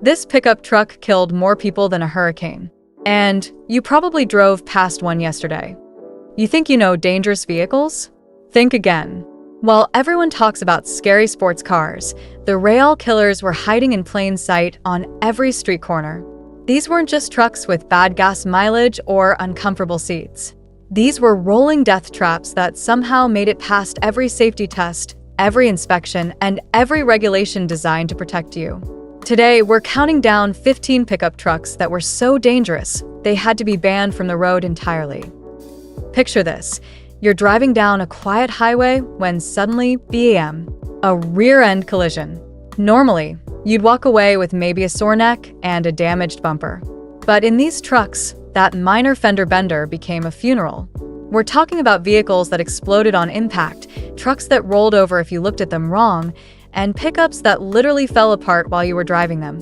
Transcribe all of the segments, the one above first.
This pickup truck killed more people than a hurricane. And you probably drove past one yesterday. You think you know dangerous vehicles? Think again. While everyone talks about scary sports cars, the rail killers were hiding in plain sight on every street corner. These weren't just trucks with bad gas mileage or uncomfortable seats. These were rolling death traps that somehow made it past every safety test, every inspection, and every regulation designed to protect you. Today, we're counting down 15 pickup trucks that were so dangerous, they had to be banned from the road entirely. Picture this. You're driving down a quiet highway when suddenly, bam, a rear-end collision. Normally, you'd walk away with maybe a sore neck and a damaged bumper. But in these trucks, that minor fender bender became a funeral. We're talking about vehicles that exploded on impact, trucks that rolled over if you looked at them wrong, and pickups that literally fell apart while you were driving them.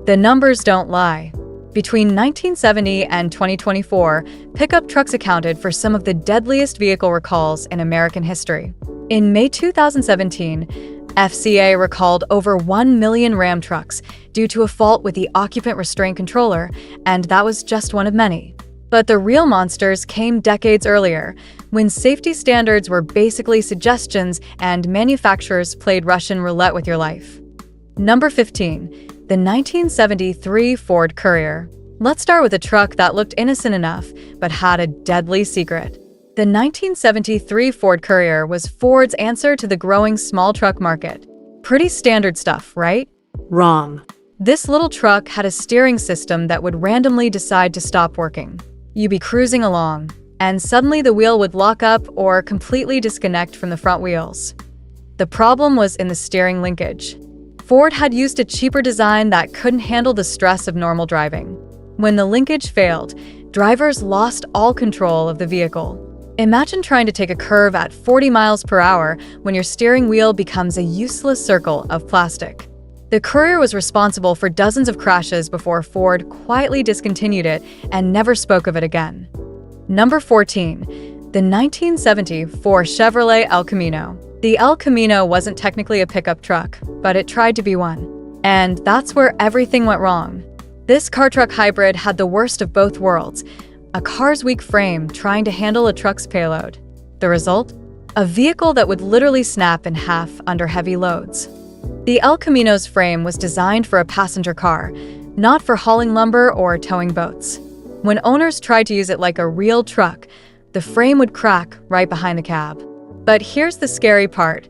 The numbers don't lie. Between 1970 and 2024, pickup trucks accounted for some of the deadliest vehicle recalls in American history. In May 2017, FCA recalled over 1 million Ram trucks due to a fault with the occupant restraint controller, and that was just one of many. But the real monsters came decades earlier, when safety standards were basically suggestions and manufacturers played Russian roulette with your life. Number 15. The 1973 Ford Courier. Let's start with a truck that looked innocent enough, but had a deadly secret. The 1973 Ford Courier was Ford's answer to the growing small truck market. Pretty standard stuff, right? Wrong. This little truck had a steering system that would randomly decide to stop working. You'd be cruising along, and suddenly the wheel would lock up or completely disconnect from the front wheels. The problem was in the steering linkage. Ford had used a cheaper design that couldn't handle the stress of normal driving. When the linkage failed, drivers lost all control of the vehicle. Imagine trying to take a curve at 40 miles per hour when your steering wheel becomes a useless circle of plastic. The Courier was responsible for dozens of crashes before Ford quietly discontinued it and never spoke of it again. Number 14. The 1974 Chevrolet El Camino. The El Camino wasn't technically a pickup truck, but it tried to be one. And that's where everything went wrong. This car-truck hybrid had the worst of both worlds, a car's weak frame trying to handle a truck's payload. The result? A vehicle that would literally snap in half under heavy loads. The El Camino's frame was designed for a passenger car, not for hauling lumber or towing boats. When owners tried to use it like a real truck, the frame would crack right behind the cab. But here's the scary part.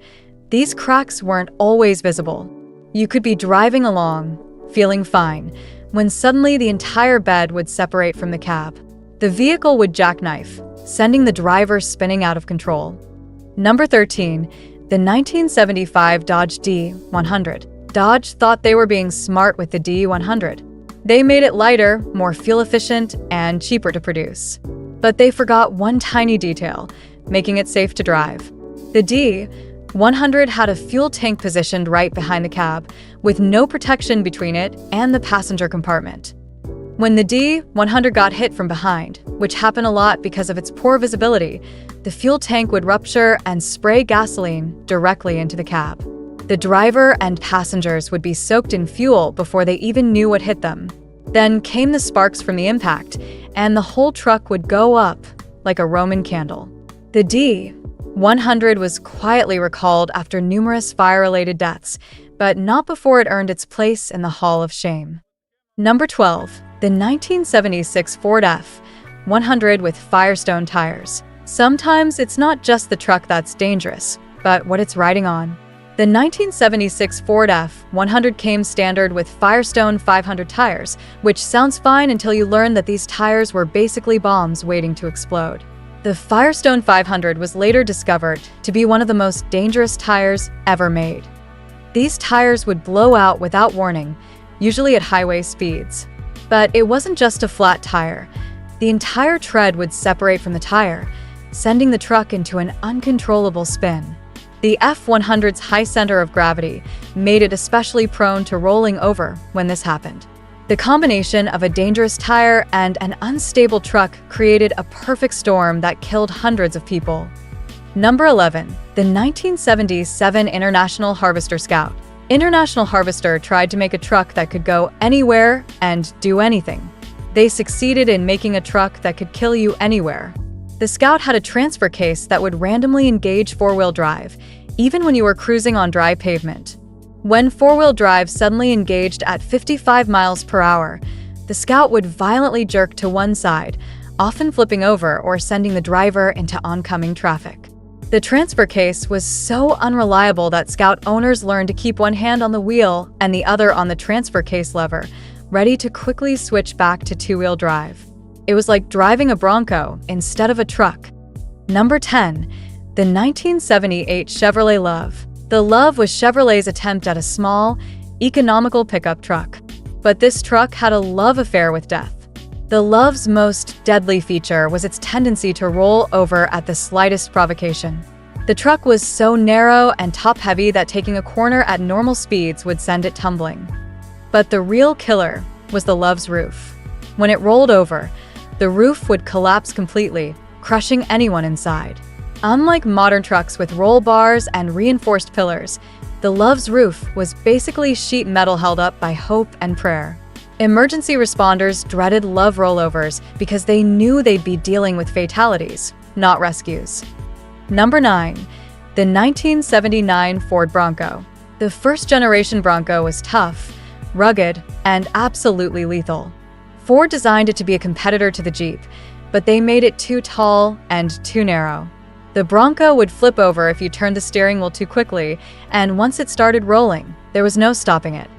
These cracks weren't always visible. You could be driving along, feeling fine, when suddenly the entire bed would separate from the cab. The vehicle would jackknife, sending the driver spinning out of control. Number 13. The 1975 Dodge D100. Dodge thought they were being smart with the D100. They made it lighter, more fuel-efficient, and cheaper to produce. But they forgot one tiny detail, making it safe to drive. The D100 had a fuel tank positioned right behind the cab, with no protection between it and the passenger compartment. When the D100 got hit from behind, which happened a lot because of its poor visibility, the fuel tank would rupture and spray gasoline directly into the cab. The driver and passengers would be soaked in fuel before they even knew what hit them. Then came the sparks from the impact, and the whole truck would go up like a Roman candle. The D100 was quietly recalled after numerous fire-related deaths, but not before it earned its place in the Hall of Shame. Number 12. The 1976 Ford F100 with Firestone tires. Sometimes it's not just the truck that's dangerous, but what it's riding on. The 1976 Ford F100 came standard with Firestone 500 tires, which sounds fine until you learn that these tires were basically bombs waiting to explode. The Firestone 500 was later discovered to be one of the most dangerous tires ever made. These tires would blow out without warning, usually at highway speeds. But it wasn't just a flat tire. The entire tread would separate from the tire, sending the truck into an uncontrollable spin. The F100's high center of gravity made it especially prone to rolling over when this happened. The combination of a dangerous tire and an unstable truck created a perfect storm that killed hundreds of people. Number 11. The 1977 International Harvester Scout. International Harvester tried to make a truck that could go anywhere and do anything. They succeeded in making a truck that could kill you anywhere. The Scout had a transfer case that would randomly engage four-wheel drive, even when you were cruising on dry pavement. When four-wheel drive suddenly engaged at 55 miles per hour, the Scout would violently jerk to one side, often flipping over or sending the driver into oncoming traffic. The transfer case was so unreliable that Scout owners learned to keep one hand on the wheel and the other on the transfer case lever, ready to quickly switch back to two-wheel drive. It was like driving a Bronco instead of a truck. Number 10. The 1978 Chevrolet Love. The Love was Chevrolet's attempt at a small, economical pickup truck. But this truck had a love affair with death. The Love's most deadly feature was its tendency to roll over at the slightest provocation. The truck was so narrow and top-heavy that taking a corner at normal speeds would send it tumbling. But the real killer was the Love's roof. When it rolled over, the roof would collapse completely, crushing anyone inside. Unlike modern trucks with roll bars and reinforced pillars, the Love's roof was basically sheet metal held up by hope and prayer. Emergency responders dreaded Love rollovers because they knew they'd be dealing with fatalities, not rescues. Number 9. The 1979 Ford Bronco. The first-generation Bronco was tough, rugged, and absolutely lethal. Ford designed it to be a competitor to the Jeep, but they made it too tall and too narrow. The Bronco would flip over if you turned the steering wheel too quickly, and once it started rolling, there was no stopping it.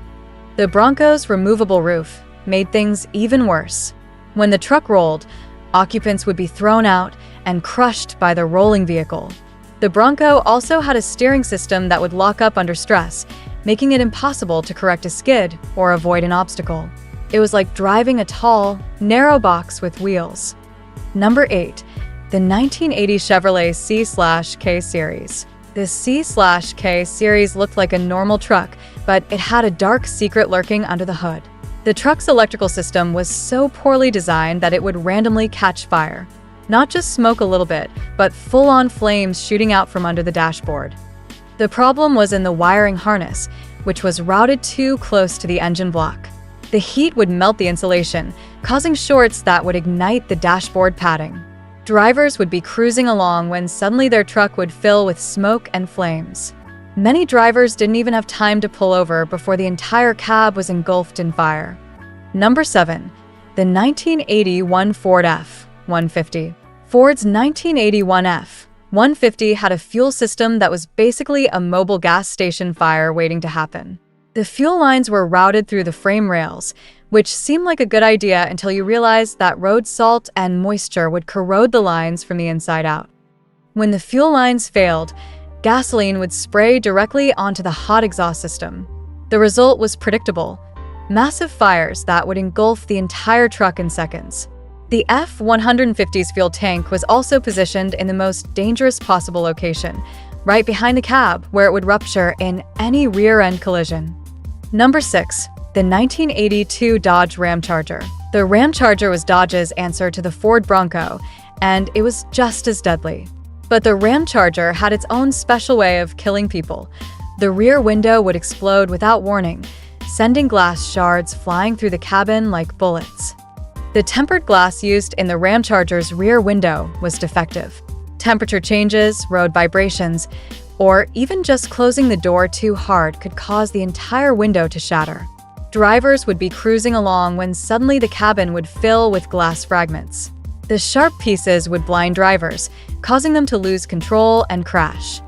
The Bronco's removable roof made things even worse. When the truck rolled, occupants would be thrown out and crushed by the rolling vehicle. The Bronco also had a steering system that would lock up under stress, making it impossible to correct a skid or avoid an obstacle. It was like driving a tall, narrow box with wheels. Number 8. The 1980 Chevrolet C/K Series. The C/K Series looked like a normal truck, but it had a dark secret lurking under the hood. The truck's electrical system was so poorly designed that it would randomly catch fire. Not just smoke a little bit, but full-on flames shooting out from under the dashboard. The problem was in the wiring harness, which was routed too close to the engine block. The heat would melt the insulation, causing shorts that would ignite the dashboard padding. Drivers would be cruising along when suddenly their truck would fill with smoke and flames. Many drivers didn't even have time to pull over before the entire cab was engulfed in fire. Number 7. The 1981 Ford F-150. Ford's 1981 F-150 had a fuel system that was basically a mobile gas station fire waiting to happen. The fuel lines were routed through the frame rails, which seemed like a good idea until you realized that road salt and moisture would corrode the lines from the inside out. When the fuel lines failed, gasoline would spray directly onto the hot exhaust system. The result was predictable: massive fires that would engulf the entire truck in seconds. The F-150's fuel tank was also positioned in the most dangerous possible location, right behind the cab, where it would rupture in any rear-end collision. Number 6. The 1982 Dodge Ramcharger. The Ramcharger was Dodge's answer to the Ford Bronco, and it was just as deadly. But the Ramcharger had its own special way of killing people. The rear window would explode without warning, sending glass shards flying through the cabin like bullets. The tempered glass used in the Ramcharger's rear window was defective. Temperature changes, road vibrations, or even just closing the door too hard could cause the entire window to shatter. Drivers would be cruising along when suddenly the cabin would fill with glass fragments. The sharp pieces would blind drivers, causing them to lose control and crash.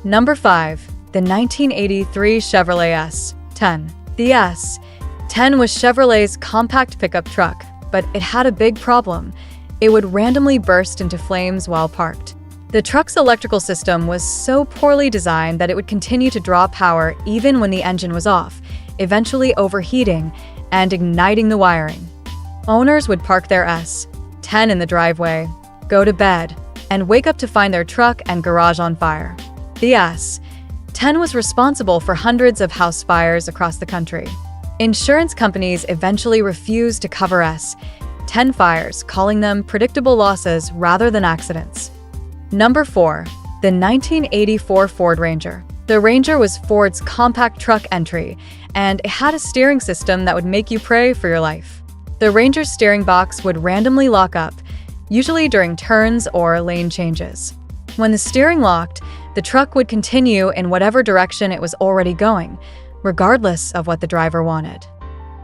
Number 5. The 1983 Chevrolet S10. The S10 was Chevrolet's compact pickup truck, but it had a big problem. It would randomly burst into flames while parked. The truck's electrical system was so poorly designed that it would continue to draw power even when the engine was off, eventually overheating and igniting the wiring. Owners would park their S10 in the driveway, go to bed, and wake up to find their truck and garage on fire. The S10 was responsible for hundreds of house fires across the country. Insurance companies eventually refused to cover S10 fires, calling them predictable losses rather than accidents. Number 4. The 1984 Ford Ranger. The Ranger was Ford's compact truck entry, and it had a steering system that would make you pray for your life. The Ranger's steering box would randomly lock up, usually during turns or lane changes. When the steering locked, the truck would continue in whatever direction it was already going, regardless of what the driver wanted.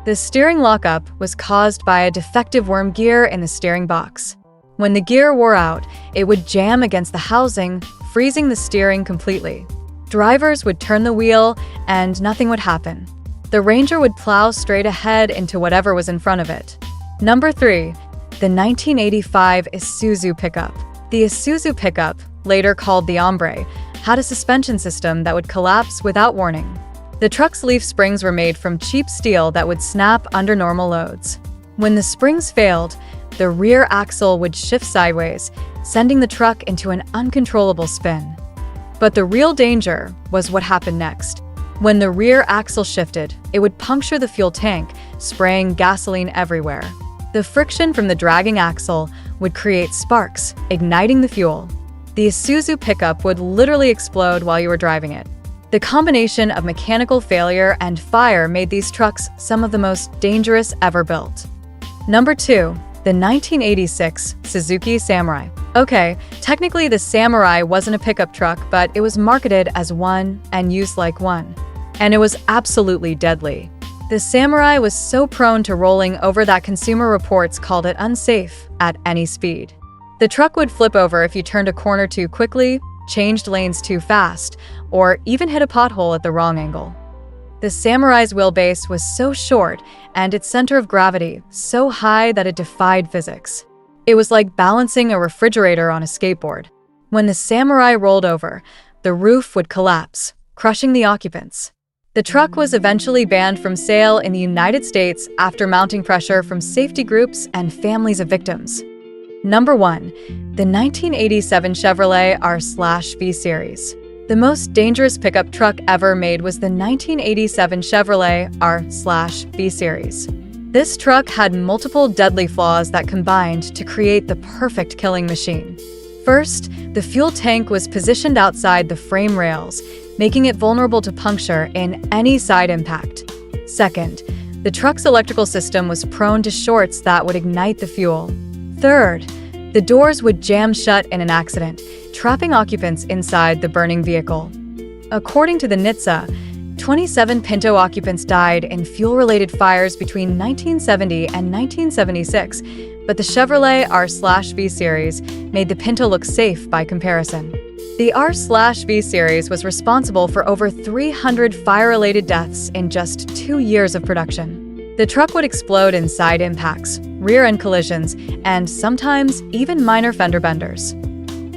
The steering lockup was caused by a defective worm gear in the steering box. When the gear wore out, it would jam against the housing, freezing the steering completely. Drivers would turn the wheel, and nothing would happen. The Ranger would plow straight ahead into whatever was in front of it. Number 3. The 1985 Isuzu Pickup. The Isuzu Pickup, later called the Hombre, had a suspension system that would collapse without warning. The truck's leaf springs were made from cheap steel that would snap under normal loads. When the springs failed, the rear axle would shift sideways, sending the truck into an uncontrollable spin. But the real danger was what happened next. When the rear axle shifted, it would puncture the fuel tank, spraying gasoline everywhere. The friction from the dragging axle would create sparks, igniting the fuel. The Isuzu Pickup would literally explode while you were driving it. The combination of mechanical failure and fire made these trucks some of the most dangerous ever built. Number 2. The 1986 Suzuki Samurai. Okay, technically the Samurai wasn't a pickup truck, but it was marketed as one and used like one. And it was absolutely deadly. The Samurai was so prone to rolling over that Consumer Reports called it unsafe at any speed. The truck would flip over if you turned a corner too quickly, changed lanes too fast, or even hit a pothole at the wrong angle. The Samurai's wheelbase was so short and its center of gravity so high that it defied physics. It was like balancing a refrigerator on a skateboard. When the Samurai rolled over, the roof would collapse, crushing the occupants. The truck was eventually banned from sale in the United States after mounting pressure from safety groups and families of victims. Number 1. The 1987 Chevrolet R/V Series. The most dangerous pickup truck ever made was the 1987 Chevrolet R/V Series. This truck had multiple deadly flaws that combined to create the perfect killing machine. First, the fuel tank was positioned outside the frame rails, making it vulnerable to puncture in any side impact. Second, the truck's electrical system was prone to shorts that would ignite the fuel. Third, the doors would jam shut in an accident, trapping occupants inside the burning vehicle. According to the NHTSA, 27 Pinto occupants died in fuel-related fires between 1970 and 1976, but the Chevrolet R/V Series made the Pinto look safe by comparison. The R/V Series was responsible for over 300 fire-related deaths in just 2 years of production. The truck would explode in side impacts, rear-end collisions, and sometimes even minor fender benders.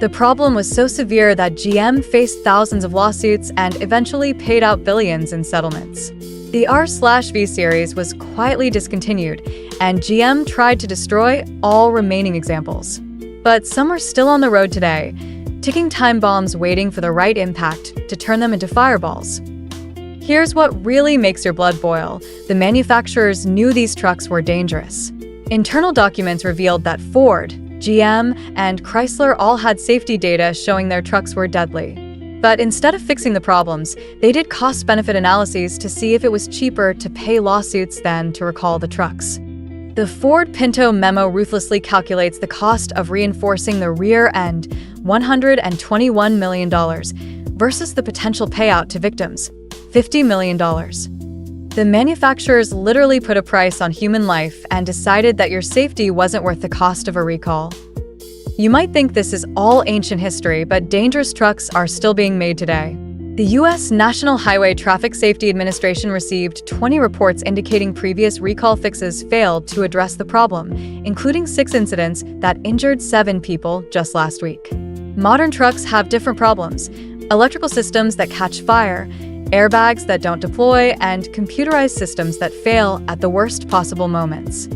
The problem was so severe that GM faced thousands of lawsuits and eventually paid out billions in settlements. The R/V Series was quietly discontinued, and GM tried to destroy all remaining examples. But some are still on the road today, ticking time bombs waiting for the right impact to turn them into fireballs. Here's what really makes your blood boil. The manufacturers knew these trucks were dangerous. Internal documents revealed that Ford, GM, and Chrysler all had safety data showing their trucks were deadly. But instead of fixing the problems, they did cost-benefit analyses to see if it was cheaper to pay lawsuits than to recall the trucks. The Ford Pinto memo ruthlessly calculates the cost of reinforcing the rear end, $121 million, versus the potential payout to victims, $50 million. The manufacturers literally put a price on human life and decided that your safety wasn't worth the cost of a recall. You might think this is all ancient history, but dangerous trucks are still being made today. The U.S. National Highway Traffic Safety Administration received 20 reports indicating previous recall fixes failed to address the problem, including 6 incidents that injured 7 people just last week. Modern trucks have different problems: electrical systems that catch fire, airbags that don't deploy, and computerized systems that fail at the worst possible moments.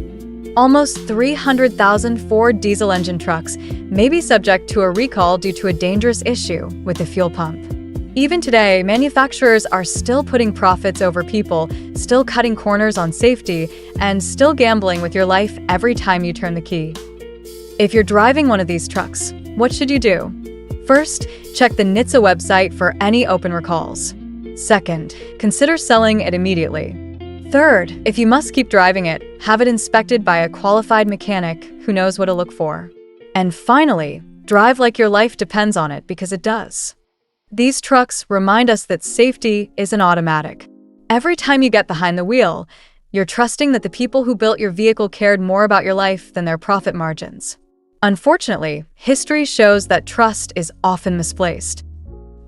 Almost 300,000 Ford diesel engine trucks may be subject to a recall due to a dangerous issue with the fuel pump. Even today, manufacturers are still putting profits over people, still cutting corners on safety, and still gambling with your life every time you turn the key. If you're driving one of these trucks, what should you do? First, check the NHTSA website for any open recalls. Second, consider selling it immediately. Third, if you must keep driving it, have it inspected by a qualified mechanic who knows what to look for. And finally, drive like your life depends on it, because it does. These trucks remind us that safety isn't automatic. Every time you get behind the wheel, you're trusting that the people who built your vehicle cared more about your life than their profit margins. Unfortunately, history shows that trust is often misplaced.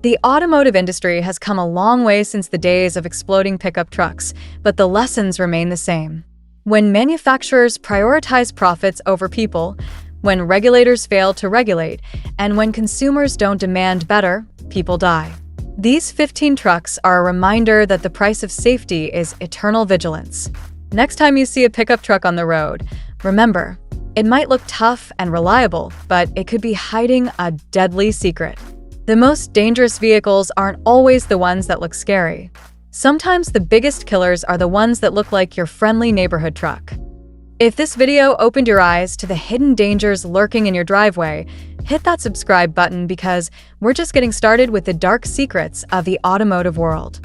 The automotive industry has come a long way since the days of exploding pickup trucks, but the lessons remain the same. When manufacturers prioritize profits over people, when regulators fail to regulate, and when consumers don't demand better, people die. These 15 trucks are a reminder that the price of safety is eternal vigilance. Next time you see a pickup truck on the road, remember, it might look tough and reliable, but it could be hiding a deadly secret. The most dangerous vehicles aren't always the ones that look scary. Sometimes the biggest killers are the ones that look like your friendly neighborhood truck. If this video opened your eyes to the hidden dangers lurking in your driveway, hit that subscribe button, because we're just getting started with the dark secrets of the automotive world.